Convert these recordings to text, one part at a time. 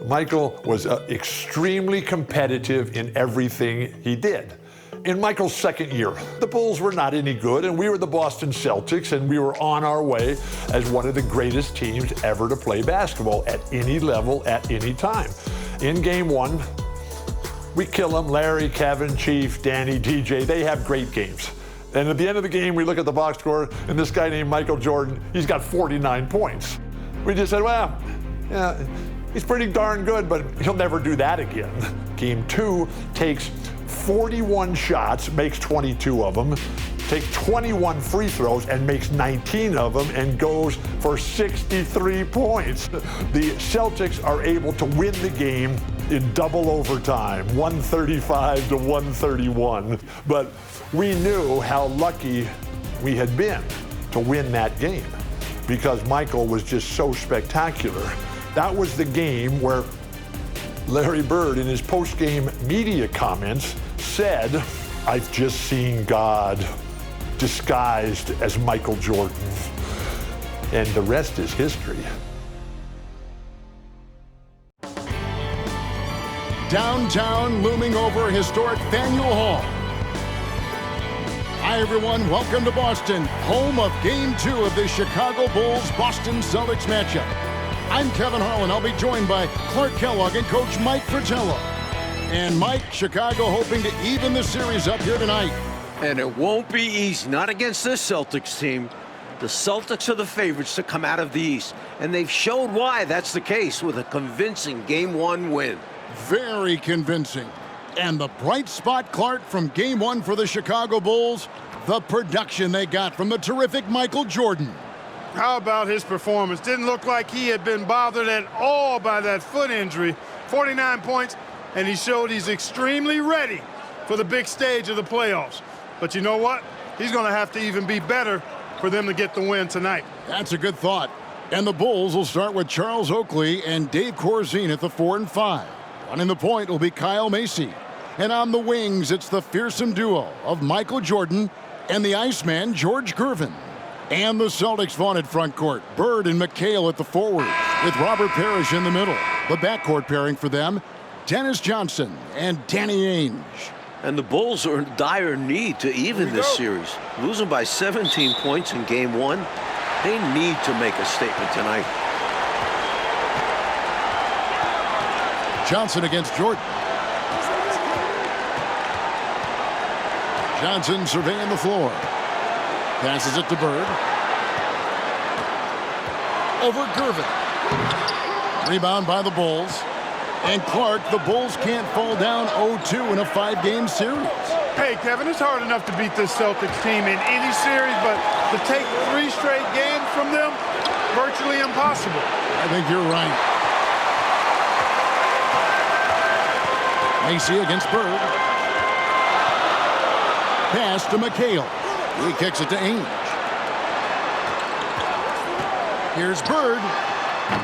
Michael was extremely competitive in everything he did. In Michael's second year, the Bulls were not any good, and we were the Boston Celtics, and we were on our way as one of the greatest teams ever to play basketball at any level, at any time. In game one, we kill them. Larry, Kevin, Chief, Danny, DJ, they have great games. And at the end of the game, we look at the box score, and this guy named Michael Jordan, he's got 49 points. We just said, well, yeah, he's pretty darn good, but he'll never do that again. Game two takes 41 shots, makes 22 of them, takes 21 free throws and makes 19 of them and goes for 63 points. The Celtics are able to win the game in double overtime, 135 to 131. But we knew how lucky we had been to win that game because Michael was just so spectacular. That was the game where Larry Bird, in his post-game media comments, said, "I've just seen God disguised as Michael Jordan." And the rest is history. Downtown, looming over historic Faneuil Hall. Hi, everyone. Welcome to Boston, home of Game 2 of the Chicago Bulls-Boston Celtics matchup. I'm Kevin Harlan. I'll be joined by Clark Kellogg and Coach Mike Fratello. And Mike, Chicago hoping to even the series up here tonight. And it won't be easy, not against this Celtics team. The Celtics are the favorites to come out of the East, and they've showed why that's the case with a convincing Game 1 win. Very convincing. And the bright spot, Clark, from Game 1 for the Chicago Bulls, the production they got from the terrific Michael Jordan. How about his performance? Didn't look like he had been bothered at all by that foot injury. 49 points, and he showed he's extremely ready for the big stage of the playoffs. But you know what? He's going to have to even be better for them to get the win tonight. That's a good thought. And the Bulls will start with Charles Oakley and Dave Corzine at the 4 and 5. Running the point will be Kyle Macy. And on the wings, it's the fearsome duo of Michael Jordan and the Iceman, George Gervin. And the Celtics' vaunted front court, Bird and McHale at the forwards, with Robert Parrish in the middle. The backcourt pairing for them, Dennis Johnson and Danny Ainge. And the Bulls are in dire need to even this series. Losing by 17 points in Game 1, they need to make a statement tonight. Johnson against Jordan. Johnson surveying the floor. Passes it to Bird. Over Gervin. Rebound by the Bulls. And Clark, the Bulls can't fall down 0-2 in a 5-game series. Hey, Kevin, it's hard enough to beat this Celtics team in any series, but to take 3 straight games from them, virtually impossible. I think you're right. Macy against Bird. Pass to McHale. He kicks it to Ainge. Here's Bird.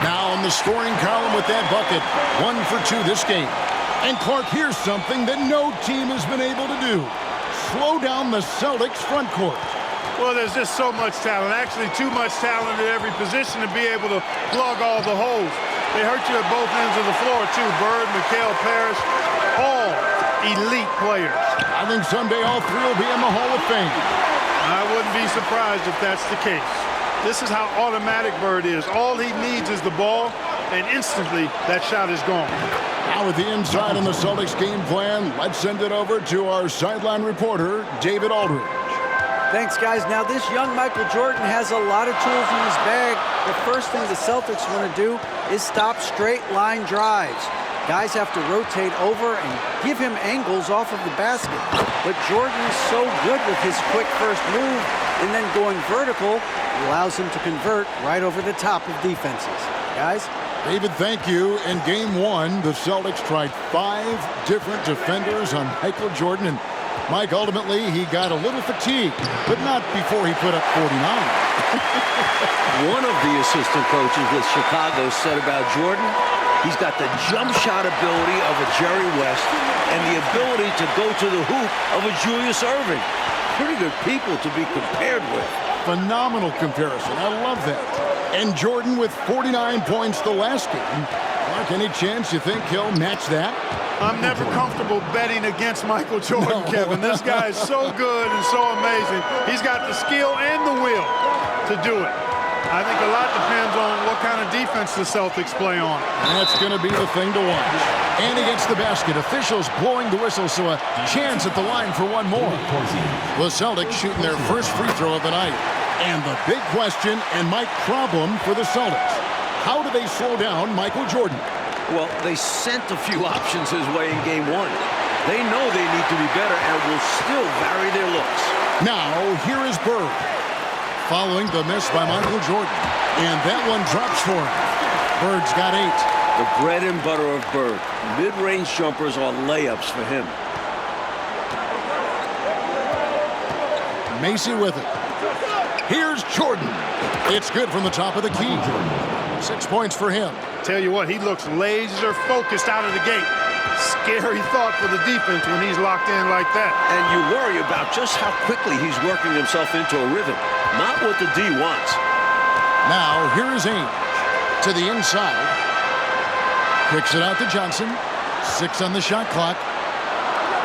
Now in the scoring column with that bucket. 1 for 2 this game. And Clark, here's something that no team has been able to do. Slow down the Celtics front court. Well, there's just so much talent. Actually, too much talent at every position to be able to plug all the holes. They hurt you at both ends of the floor, too. Bird, McHale, Parrish, all elite players. I think someday all 3 will be in the Hall of Fame. I wouldn't be surprised if that's the case. This is how automatic Bird is. All he needs is the ball, and instantly that shot is gone. Now with the inside on the Celtics game plan, let's send it over to our sideline reporter, David Aldridge. Thanks, guys. Now, this young Michael Jordan has a lot of tools in his bag. The first thing the Celtics want to do is stop straight line drives. Guys have to rotate over and give him angles off of the basket. But Jordan is so good with his quick first move and then going vertical, allows him to convert right over the top of defenses. Guys? David, thank you. In Game 1, the Celtics tried 5 different defenders on Michael Jordan, and Mike, ultimately, he got a little fatigued, but not before he put up 49. One of the assistant coaches with Chicago said about Jordan, he's got the jump shot ability of a Jerry West and the ability to go to the hoop of a Julius Erving. Pretty good people to be compared with. Phenomenal comparison. I love that. And Jordan with 49 points the last game. Mark, any chance you think he'll match that? I'm never comfortable betting against Michael Jordan, Kevin. This guy is so good and so amazing. He's got the skill and the will to do it. I think a lot depends on what kind of defense the Celtics play on. And that's going to be the thing to watch. And he gets the basket. Officials blowing the whistle, so a chance at the line for one more. The Celtics shooting their first free throw of the night. And the big question and Mike problem for the Celtics. How do they slow down Michael Jordan? Well, they sent a few options his way in game one. They know they need to be better and will still vary their looks. Now, here is Bird. Following the miss by Michael Jordan. And that one drops for him. Bird's got 8. The bread and butter of Bird. Mid-range jumpers are layups for him. Macy with it. Here's Jordan. It's good from the top of the key. 6 points for him. Tell you what, he looks laser focused out of the gate. Scary thought for the defense when he's locked in like that. And you worry about just how quickly he's working himself into a rhythm. Not what the D wants. Now, here is Ainge. To the inside. Kicks it out to Johnson. 6 on the shot clock.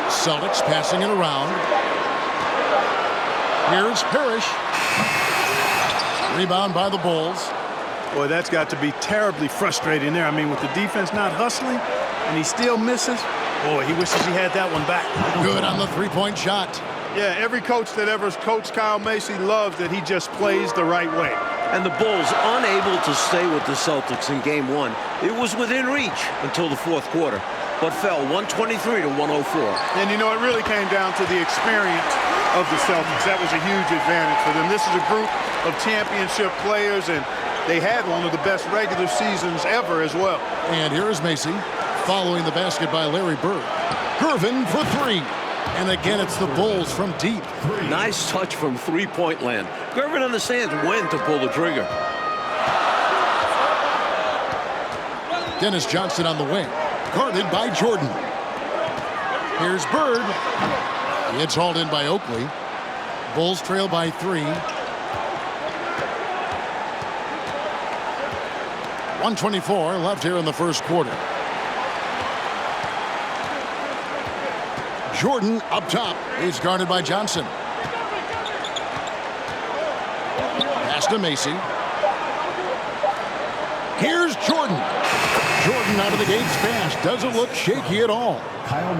Celtics passing it around. Here's Parrish. Rebound by the Bulls. Boy, that's got to be terribly frustrating there. I mean, with the defense not hustling and he still misses, boy, he wishes he had that one back. Good on the three-point shot. Yeah, every coach that ever coached Kyle Macy loves that he just plays the right way. And the Bulls unable to stay with the Celtics in game one. It was within reach until the fourth quarter, but fell 123 to 104. And, you know, it really came down to the experience of the Celtics. That was a huge advantage for them. This is a group of championship players, and they had one of the best regular seasons ever as well. And here is Macy following the basket by Larry Bird. Gervin for 3. And again, it's the Bulls from deep. Nice touch from three-point land. Gervin understands when to pull the trigger. Dennis Johnson on the wing. Guarded by Jordan. Here's Bird. It's hauled in by Oakley. Bulls trail by 3. 124 left here in the first quarter. Jordan up top. He's guarded by Johnson. Pass to Macy. Here's Jordan. Jordan out of the gates fast. Doesn't look shaky at all.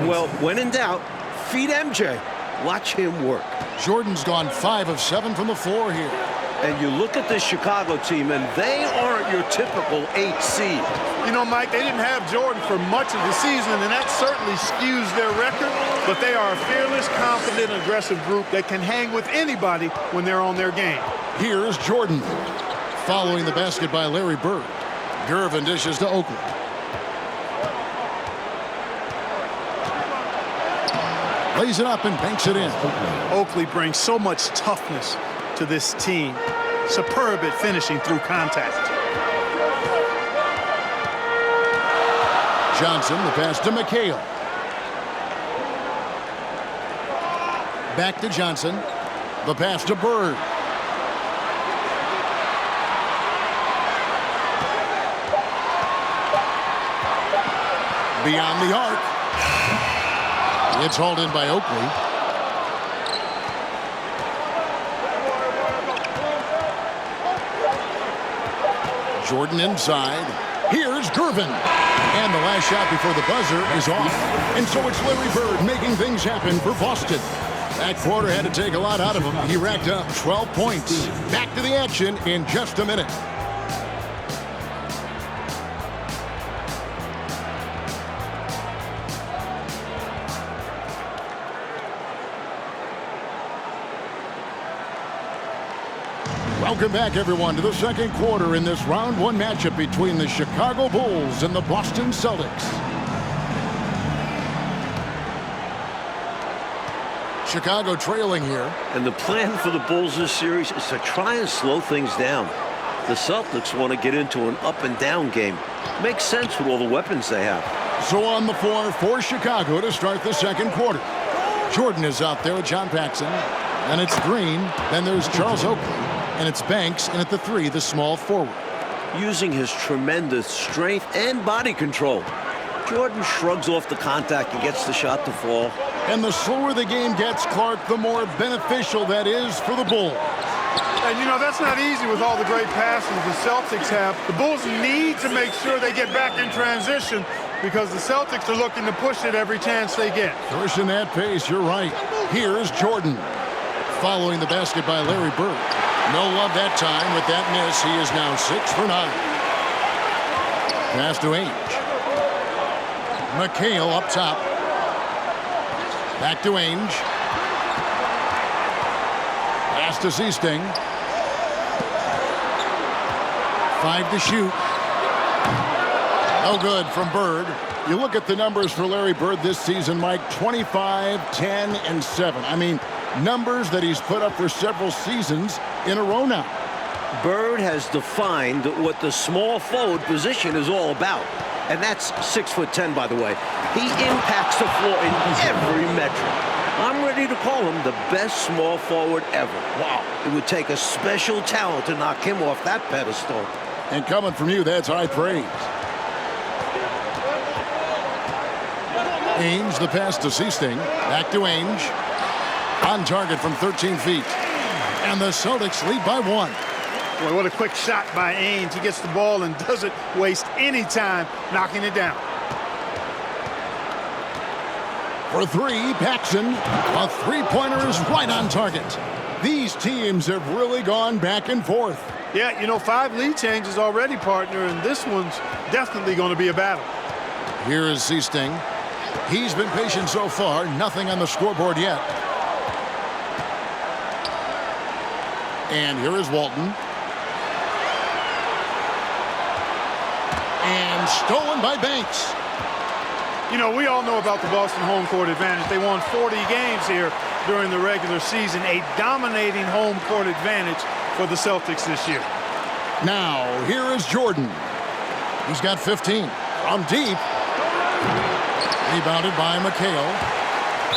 Well, when in doubt, feed MJ. Watch him work. Jordan's gone 5 of 7 from the floor here. And you look at this Chicago team, and they aren't your typical 8 seed. You know, Mike, they didn't have Jordan for much of the season, and that certainly skews their record. But they are a fearless, confident, aggressive group that can hang with anybody when they're on their game. Here's Jordan. Following the basket by Larry Bird. Gervin dishes to Oakley. Lays it up and banks it in. Oakley brings so much toughness to this team. Superb at finishing through contact. Johnson, the pass to McHale. Back to Johnson. The pass to Bird. Beyond the arc. It's hauled in by Oakley. Jordan inside. Here's Gervin. And the last shot before the buzzer is off. And so it's Larry Bird making things happen for Boston. That quarter had to take a lot out of him. He racked up 12 points. Back to the action in just a minute. Welcome back, everyone, to the second quarter in this round 1 matchup between the Chicago Bulls and the Boston Celtics. Chicago trailing here. And the plan for the Bulls this series is to try and slow things down. The Celtics want to get into an up-and-down game. Makes sense with all the weapons they have. So on the floor for Chicago to start the second quarter. Jordan is out there with John Paxson. And it's Green. Then there's Charles Oakley. And it's Banks in at the 3, the small forward. Using his tremendous strength and body control, Jordan shrugs off the contact and gets the shot to fall. And the slower the game gets, Clark, the more beneficial that is for the Bulls. And, you know, that's not easy with all the great passes the Celtics have. The Bulls need to make sure they get back in transition because the Celtics are looking to push it every chance they get. Pushing that pace, you're right. Here's Jordan. Following the basket by Larry Bird. No love that time with that miss. He is now 6 for 9. Pass to Ainge. McHale up top. Back to Ainge. Pass to Seasting. 5 to shoot. No good from Bird. You look at the numbers for Larry Bird this season, Mike, 25, 10, and 7. I mean, numbers that he's put up for several seasons in a row now. Bird has defined what the small forward position is all about. And that's 6'10", by the way. He impacts the floor in every metric. I'm ready to call him the best small forward ever. Wow. It would take a special talent to knock him off that pedestal. And coming from you, that's high praise. Ainge, the pass to Seasting. Back to Ainge. On target from 13 feet. And the Celtics lead by 1. Boy, what a quick shot by Ainge. He gets the ball and doesn't waste any time knocking it down. For 3, Paxson. A three-pointer is right on target. These teams have really gone back and forth. Yeah, you know, 5 lead changes already, partner, and this one's definitely going to be a battle. Here is Seasting. He's been patient so far. Nothing on the scoreboard yet. And here is Walton. And stolen by Banks. You know, we all know about the Boston home court advantage. They won 40 games here during the regular season. A dominating home court advantage for the Celtics this year. Now, here is Jordan. He's got 15. From deep. Rebounded by McHale.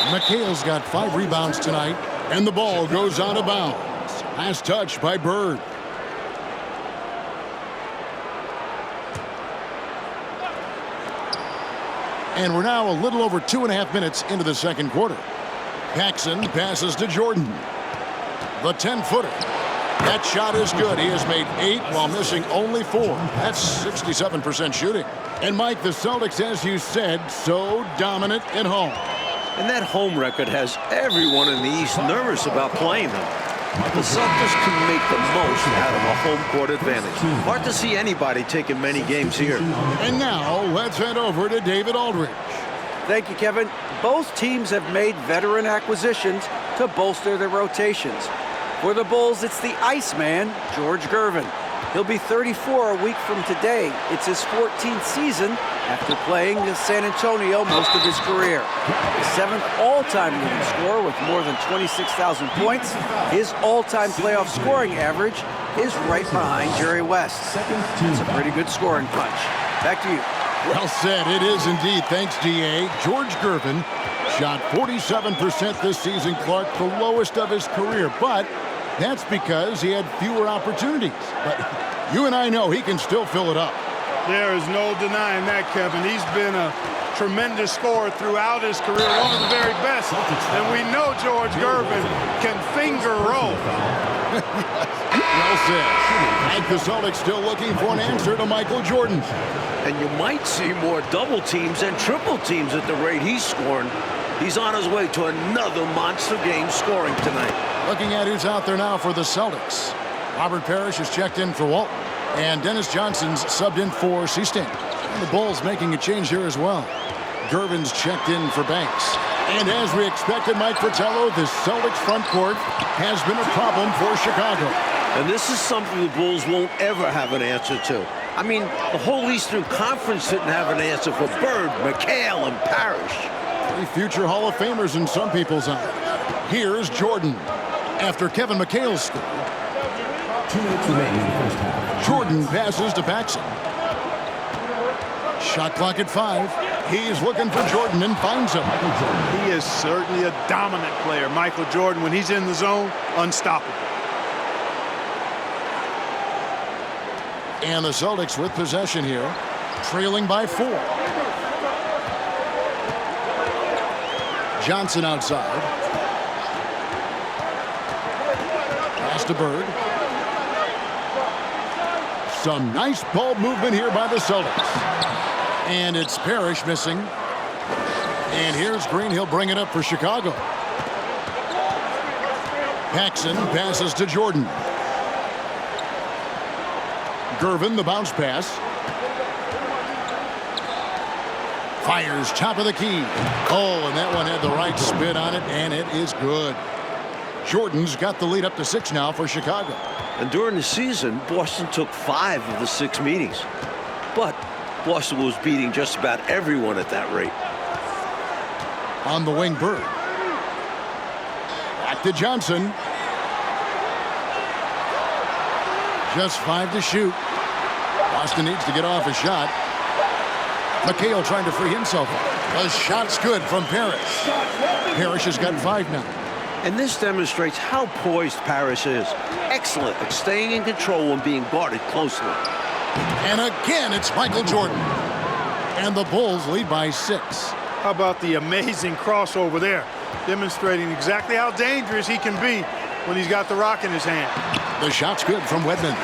McHale's got 5 rebounds tonight. And the ball goes out of bounds. Last touch by Bird. And we're now a little over 2.5 minutes into the second quarter. Paxson passes to Jordan. The 10-footer. That shot is good. He has made 8 while missing only 4. That's 67% shooting. And Mike, the Celtics, as you said, so dominant at home. And that home record has everyone in the East nervous about playing them. The Celtics can make the most out of a home court advantage. Hard to see anybody taking many games here. And now, let's head over to David Aldridge. Thank you, Kevin. Both teams have made veteran acquisitions to bolster their rotations. For the Bulls, it's the Iceman, George Gervin. He'll be 34 a week from today. It's his 14th season after playing in San Antonio most of his career. The 7th all-time leading scorer with more than 26,000 points. His all-time playoff scoring average is right behind Jerry West. It's a pretty good scoring punch. Back to you. Well said. It is indeed. Thanks, D.A. George Gervin shot 47% this season, Clark, the lowest of his career. But that's because he had fewer opportunities. But you and I know he can still fill it up. There is no denying that, Kevin. He's been a tremendous scorer throughout his career, one of the very best. And we know George Gervin can finger roll. Well said. And the Celtics still looking for an answer to Michael Jordan. And you might see more double teams and triple teams at the rate he's scoring. He's on his way to another monster game scoring tonight. Looking at who's out there now for the Celtics. Robert Parrish has checked in for Walton. And Dennis Johnson's subbed in for Seasting. And the Bulls making a change here as well. Gervin's checked in for Banks. And as we expected, Mike Fratello, the Celtics front court has been a problem for Chicago. And this is something the Bulls won't ever have an answer to. I mean, the whole Eastern Conference didn't have an answer for Bird, McHale, and Parrish. 3 future Hall of Famers in some people's eyes. Here's Jordan. After Kevin McHale scored. 2 minutes remaining in the first half. Jordan passes to Paxson. Shot clock at 5. He's looking for Jordan and finds him. He is certainly a dominant player. Michael Jordan, when he's in the zone, unstoppable. And the Celtics with possession here, trailing by 4. Johnson outside. Pass to Bird. Some nice ball movement here by the Celtics. And it's Parrish missing. And here's Green. He'll bring it up for Chicago. Paxson passes to Jordan. Gervin, the bounce pass. Fires top of the key. Oh, and that one had the right spin on it, and it is good. Jordan's got the lead up to 6 now for Chicago. And during the season, Boston took 5 of the 6 meetings. But Boston was beating just about everyone at that rate. On the wing, Bird. Back to Johnson. Just 5 to shoot. Boston needs to get off a shot. McHale trying to free himself up. The shot's good from Parrish. Parrish has got 5 now. And this demonstrates how poised Parrish is. Excellent at staying in control and being guarded closely. And again, it's Michael Jordan. And the Bulls lead by 6. How about the amazing crossover there, demonstrating exactly how dangerous he can be when he's got the rock in his hand. The shot's good from Wedman.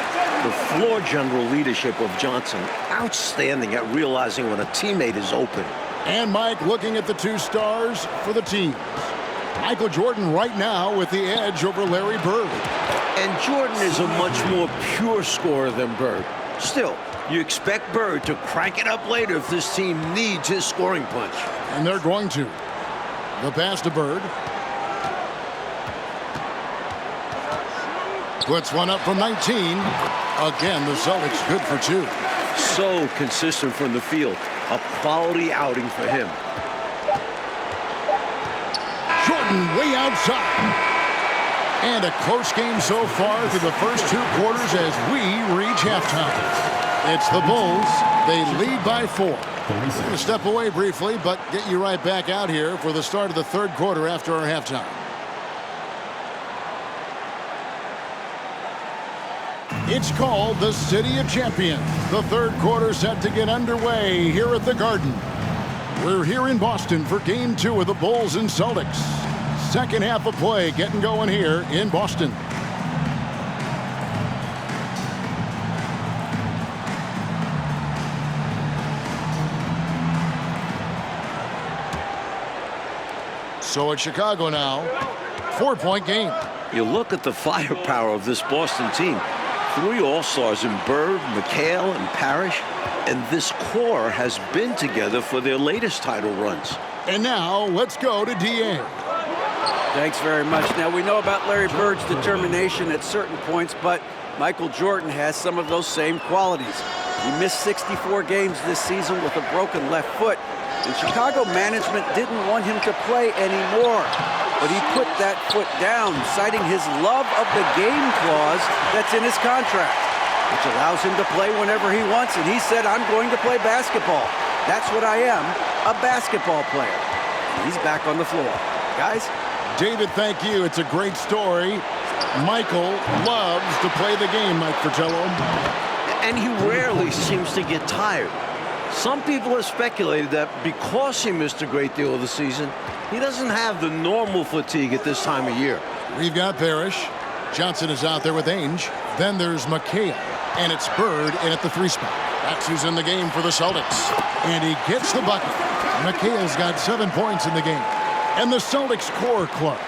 The floor general leadership of Johnson, outstanding at realizing when a teammate is open. And Mike looking at the 2 stars for the team. Michael Jordan right now with the edge over Larry Bird. And Jordan is a much more pure scorer than Bird. Still, you expect Bird to crank it up later if this team needs his scoring punch. And they're going to. The pass to Bird. Puts one up from 19. Again, the Celtics good for 2. So consistent from the field. A quality outing for him. Jordan way outside. And a close game so far through the first 2 quarters as we reach halftime. It's the Bulls. They lead by 4. We're going to step away briefly, but get you right back out here for the start of the 3rd quarter after our halftime. It's called the City of Champions. The 3rd quarter set to get underway here at the Garden. We're here in Boston for Game 2 of the Bulls and Celtics. Second half of play getting going here in Boston. So it's Chicago now. 4-point game. You look at the firepower of this Boston team. 3 All-Stars in Bird, McHale, and Parrish. And this core has been together for their latest title runs. And now let's go to DA. Thanks very much. Now, we know about Larry Bird's determination at certain points, but Michael Jordan has some of those same qualities. He missed 64 games this season with a broken left foot, and Chicago management didn't want him to play anymore. But he put that foot down, citing his love of the game clause that's in his contract, which allows him to play whenever he wants, and he said, I'm going to play basketball. That's what I am, a basketball player. And he's back on the floor. Guys? David, thank you. It's a great story. Michael loves to play the game, Mike Fratello. And he rarely seems to get tired. Some people have speculated that because he missed a great deal of the season, he doesn't have the normal fatigue at this time of year. We've got Parrish. Johnson is out there with Ainge. Then there's McHale. And it's Bird in at the 3 spot. That's who's in the game for the Celtics. And he gets the bucket. McHale's got 7 points in the game. And the Celtics core club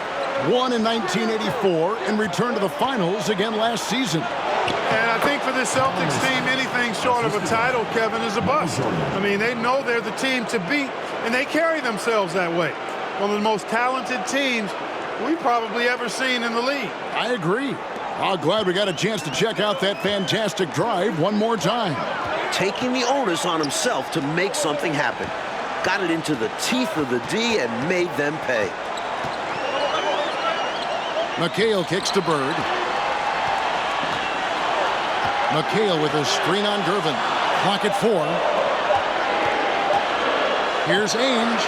won in 1984 and returned to the finals again last season. And I think for this Celtics team, anything short of a title, Kevin, is a bust. I mean, they know they're the team to beat, and they carry themselves that way. One of the most talented teams we've probably ever seen in the league. I agree. I'm glad we got a chance to check out that fantastic drive one more time. Taking the onus on himself to make something happen. Got it into the teeth of the D and made them pay. McHale kicks to Bird. McHale with a screen on Gervin. Clock at 4. Here's Ainge.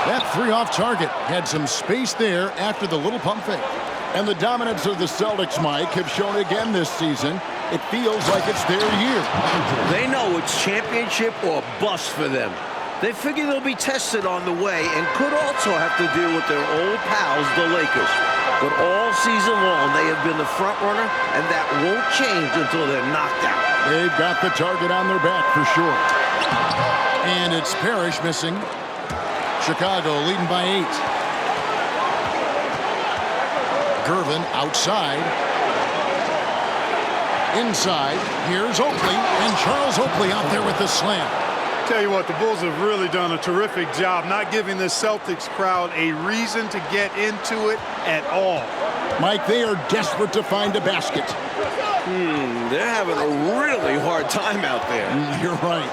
That 3 off target. Had some space there after the little pump fake. And the dominance of the Celtics, Mike, have shown again this season. It feels like it's their year. They know it's championship or bust for them. They figure they'll be tested on the way and could also have to deal with their old pals, the Lakers. But all season long, they have been the front runner, and that won't change until they're knocked out. They've got the target on their back for sure. And it's Parrish missing. Chicago leading by 8. Gervin outside. Inside, here's Oakley, and Charles Oakley out there with the slam. Tell you what, the Bulls have really done a terrific job not giving the Celtics crowd a reason to get into it at all. Mike, they are desperate to find a basket. They're having a really hard time out there. You're right.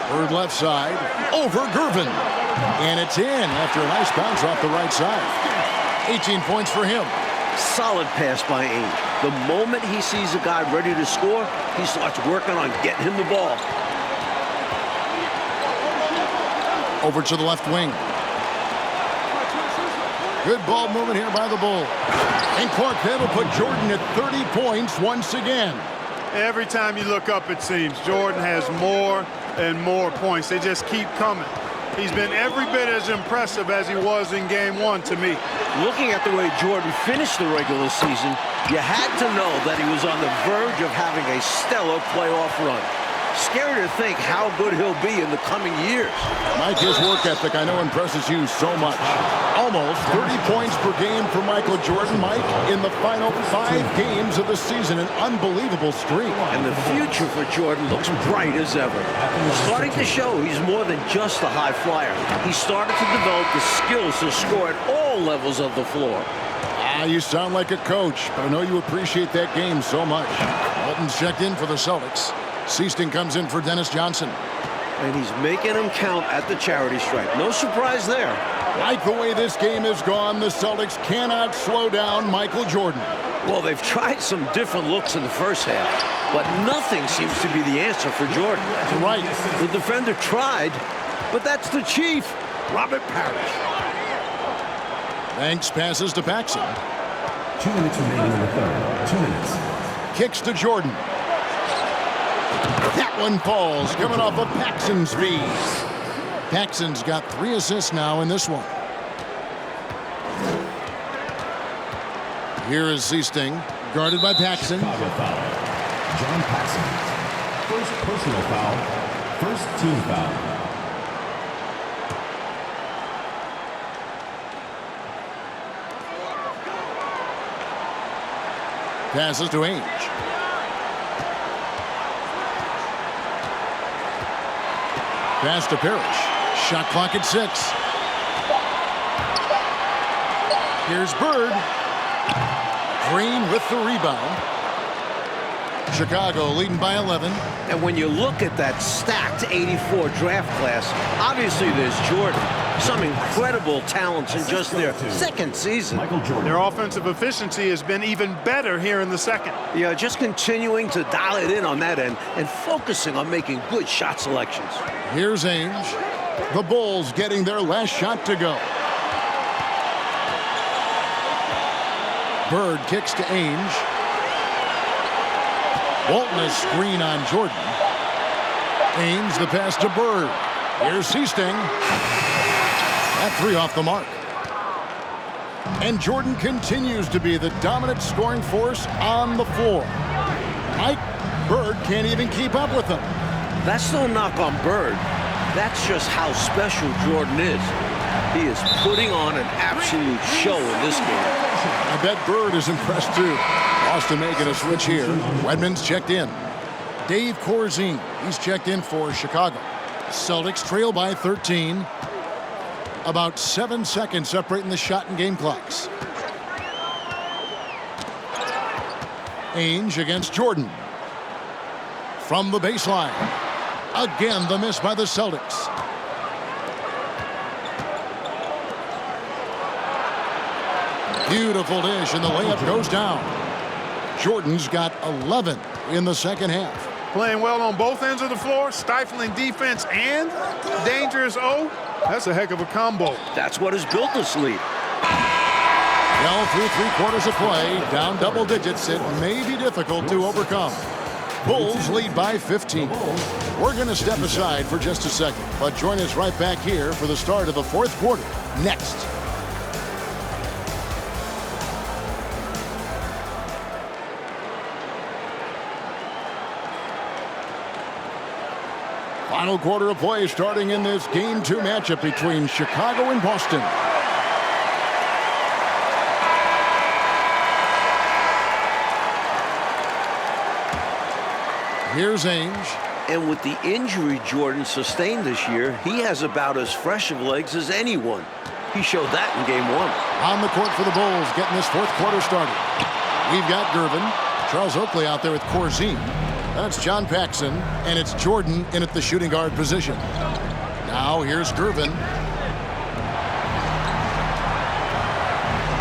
Bird left side, over Gervin. And it's in after a nice bounce off the right side. 18 points for him. Solid pass by Ainge. The moment he sees a guy ready to score, he starts working on getting him the ball. Over to the left wing. Good ball movement here by the Bulls. And Clark will put Jordan at 30 points once again. Every time you look up, it seems, Jordan has more and more points. They just keep coming. He's been every bit as impressive as he was in Game 1 to me. Looking at the way Jordan finished the regular season, you had to know that he was on the verge of having a stellar playoff run. Scary to think how good he'll be in the coming years. Mike, his work ethic, I know, impresses you so much. Almost 30 points per game for Michael Jordan, Mike, in the final 5 games of the season. An unbelievable streak. And the future for Jordan looks bright as ever. Starting to show he's more than just a high flyer. He started to develop the skills to score at all levels of the floor. You sound like a coach, but I know you appreciate that game so much. Walton's checked in for the Celtics. Seaston comes in for Dennis Johnson. And he's making them count at the charity stripe. No surprise there. Like the way this game has gone, the Celtics cannot slow down Michael Jordan. Well, they've tried some different looks in the first half, but nothing seems to be the answer for Jordan. Right. The defender tried, but that's the chief, Robert Parrish. Banks passes to Paxson. 2 minutes remaining in the third. 2 minutes. Kicks to Jordan. That one falls, coming off of Paxson's speed. Paxson's got 3 assists now in this one. Here is Seasting, guarded by Paxson. Chicago foul. John Paxson. First personal foul. First team foul. Passes to Ainge. Pass to Parrish. Shot clock at 6. Here's Bird. Green with the rebound. Chicago leading by 11. And when you look at that stacked 84 draft class, obviously there's Jordan. Some incredible talents in just their second season. Michael Jordan. Their offensive efficiency has been even better here in the second. Yeah, just continuing to dial it in on that end and focusing on making good shot selections. Here's Ainge. The Bulls getting their last shot to go. Bird kicks to Ainge. Walton a screen on Jordan. Ainge the pass to Bird. Here's Seasting. That 3 off the mark. And Jordan continues to be the dominant scoring force on the floor. Mike, Bird can't even keep up with him. That's no knock on Bird. That's just how special Jordan is. He is putting on an absolute show in this game. I bet Bird is impressed too. Boston making a switch here. Wedman's checked in. Dave Corzine, he's checked in for Chicago. Celtics trail by 13. About 7 seconds separating the shot and game clocks. Ainge against Jordan. From the baseline. Again, the miss by the Celtics. Beautiful dish, and the layup goes down. Jordan's got 11 in the second half. Playing well on both ends of the floor, stifling defense and dangerous O. That's a heck of a combo. That's what has built this lead. Well, through 3/4 of play, down double digits, it may be difficult to overcome. Bulls lead by 15. We're going to step aside for just a second, but join us right back here for the start of the 4th quarter next. Final quarter of play starting in this Game 2 matchup between Chicago and Boston. Here's Ainge. And with the injury Jordan sustained this year, he has about as fresh of legs as anyone. He showed that in Game 1. On the court for the Bulls, getting this 4th quarter started. We've got Gervin, Charles Oakley out there with Corzine. That's John Paxson, and it's Jordan in at the shooting guard position. Now here's Gervin.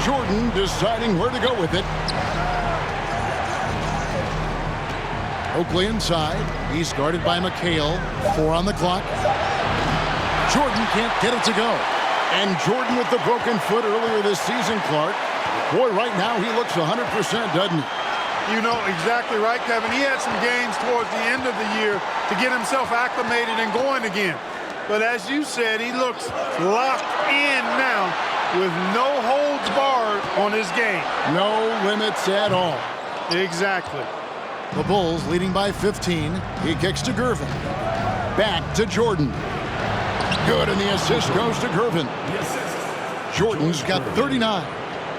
Jordan deciding where to go with it. Oakley inside. He's guarded by McHale. 4 on the clock. Jordan can't get it to go. And Jordan with the broken foot earlier this season, Clark. Boy, right now he looks 100%, doesn't he? You know exactly right, Kevin. He had some games towards the end of the year to get himself acclimated and going again. But as you said, he looks locked in now with no holds barred on his game. No limits at all. Exactly. The Bulls leading by 15. He kicks to Gervin. Back to Jordan. Good, and the assist goes to Gervin. Jordan's got 39.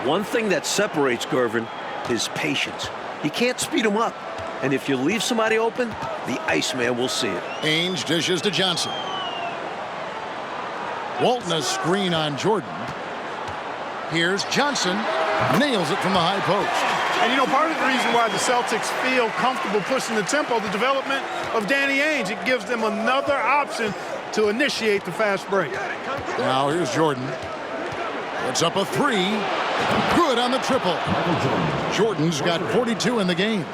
One thing that separates Gervin is patience. He can't speed him up. And if you leave somebody open, the Iceman will see it. Ainge dishes to Johnson. Walton a screen on Jordan. Here's Johnson. Nails it from the high post. And you know, part of the reason why the Celtics feel comfortable pushing the tempo, the development of Danny Ainge, it gives them another option to initiate the fast break. Now here's Jordan. Puts up a 3. Good on the triple. Jordan's got 42 in the game.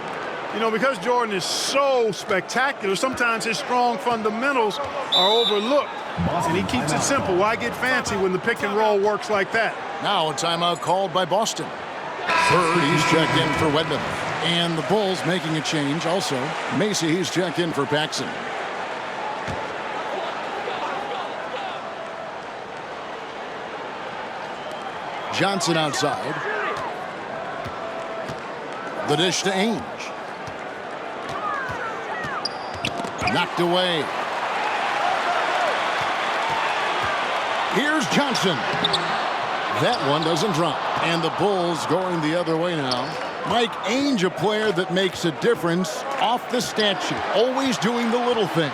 You know, because Jordan is so spectacular, sometimes his strong fundamentals are overlooked. And he keeps it simple. Why get fancy when the pick and roll works like that? Now a timeout called by Boston. Bird, he's checked in for Wedman. And the Bulls making a change also. Macy, he's checked in for Paxson. Johnson outside. The dish to Ainge. Knocked away. Here's Johnson. That one doesn't drop. And the Bulls going the other way now. Mike Ainge, a player that makes a difference off the stat sheet. Always doing the little things.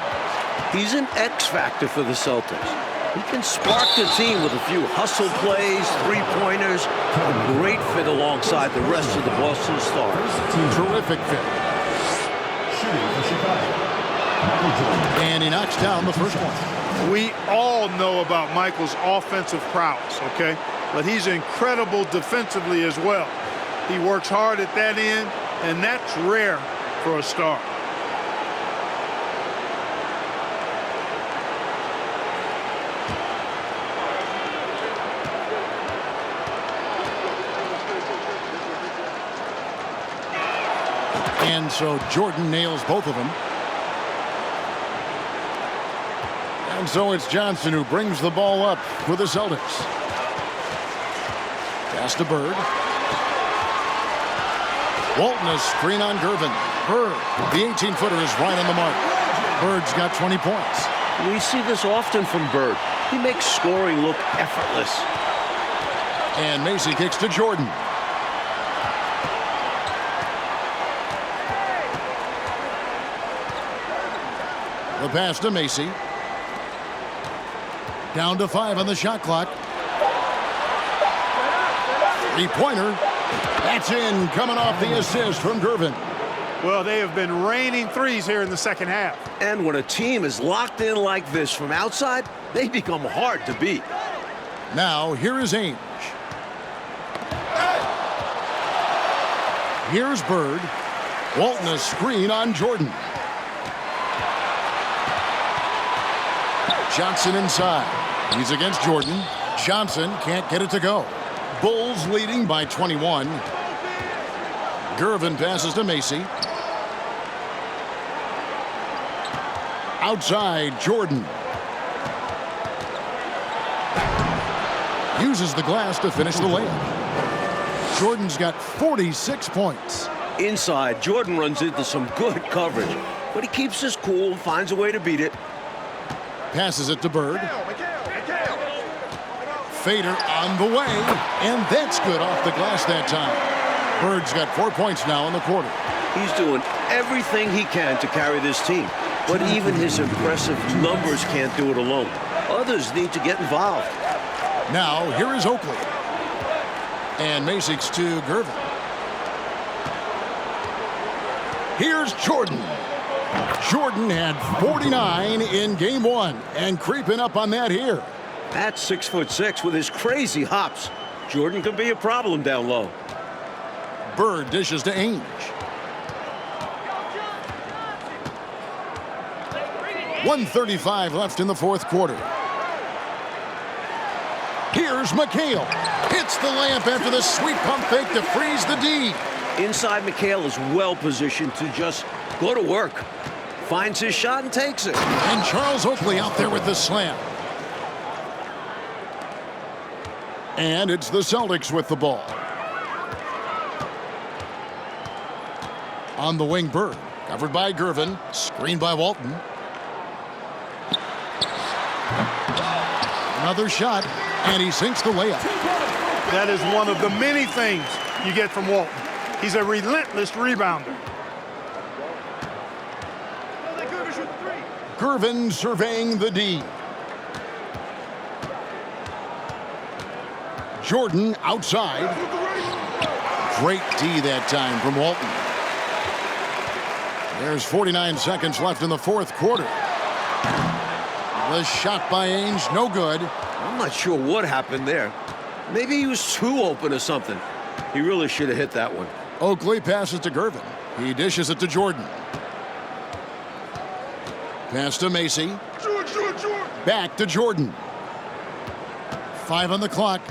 He's an X factor for the Celtics. He can spark the team with a few hustle plays, three-pointers. A great fit alongside the rest of the Boston stars. Terrific fit. And he knocks down the first one. We all know about Michael's offensive prowess, okay? But he's incredible defensively as well. He works hard at that end, and that's rare for a star. And so Jordan nails both of them. And so it's Johnson who brings the ball up for the Celtics. Pass to Bird. Walton a screen on Gervin. Bird, the 18-footer is right on the mark. Bird's got 20 points. We see this often from Bird. He makes scoring look effortless. And Macy kicks to Jordan. The pass to Macy. Down to 5 on the shot clock. Three-pointer. That's in, coming off the assist from Gervin. Well, they have been raining threes here in the second half. And when a team is locked in like this from outside, they become hard to beat. Now, here is Ainge. Here's Bird. Walton a screen on Jordan. Johnson inside. He's against Jordan. Johnson can't get it to go. Bulls leading by 21. Gervin passes to Macy. Outside, Jordan. Uses the glass to finish the layup. Jordan's got 46 points. Inside, Jordan runs into some good coverage, but he keeps his cool and finds a way to beat it. Passes it to Bird. Fader on the way, and that's good off the glass that time. Bird's got 4 points now in the quarter. He's doing everything he can to carry this team, but even his impressive numbers can't do it alone. Others need to get involved. Now, here is Oakley. And Masic's to Gervin. Here's Jordan. Jordan had 49 in game one, and creeping up on that here. At 6'6" with his crazy hops, Jordan could be a problem down low. Bird dishes to Ainge. .135 left in the fourth quarter. Here's McHale. Hits the layup after the sweet pump fake to freeze the D. Inside, McHale is well positioned to just go to work. Finds his shot and takes it. And Charles Oakley out there with the slam. And it's the Celtics with the ball. On the wing, Bird. Covered by Gervin. Screened by Walton. Another shot, and he sinks the layup. That is one of the many things you get from Walton. He's a relentless rebounder. Gervin surveying the D. Jordan outside. Great D that time from Walton. There's 49 seconds left in the fourth quarter. The shot by Ainge, no good. I'm not sure what happened there. Maybe he was too open or something. He really should have hit that one. Oakley passes to Gervin. He dishes it to Jordan. Pass to Macy. Back to Jordan. 5 on the clock.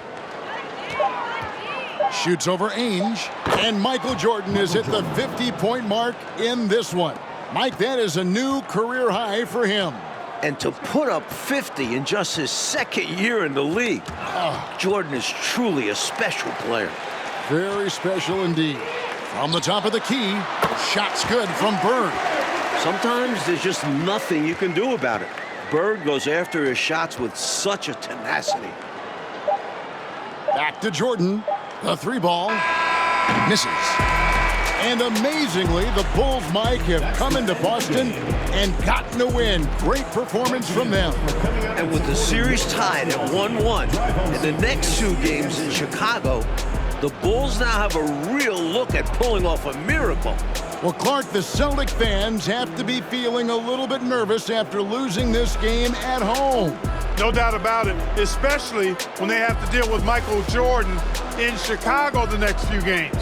Shoots over Ainge. And Michael Jordan has hit the 50-point mark in this one. Mike, that is a new career high for him. And to put up 50 in just his second year in the league, Jordan is truly a special player. Very special indeed. From the top of the key, shot's good from Bird. Sometimes there's just nothing you can do about it. Bird goes after his shots with such a tenacity. Back to Jordan. The three ball misses. And amazingly, the Bulls, Mike, have come into Boston and gotten a win. Great performance from them. And with the series tied at 1-1 and the next 2 games in Chicago, the Bulls now have a real look at pulling off a miracle. Well, Clark, the Celtic fans have to be feeling a little bit nervous after losing this game at home. No doubt about it, especially when they have to deal with Michael Jordan in Chicago the next few games.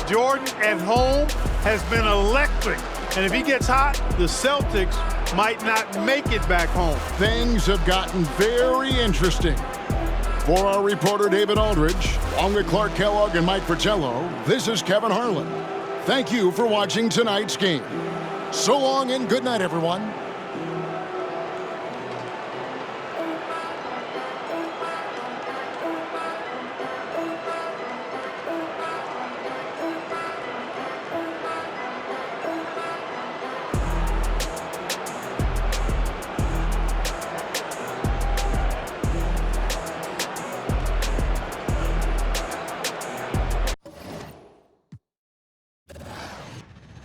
Jordan at home has been electric, and if he gets hot, the Celtics might not make it back home. Things have gotten very interesting. For our reporter David Aldridge, along with Clark Kellogg and Mike Fratello, this is Kevin Harlan. Thank you for watching tonight's game. So long and good night, everyone.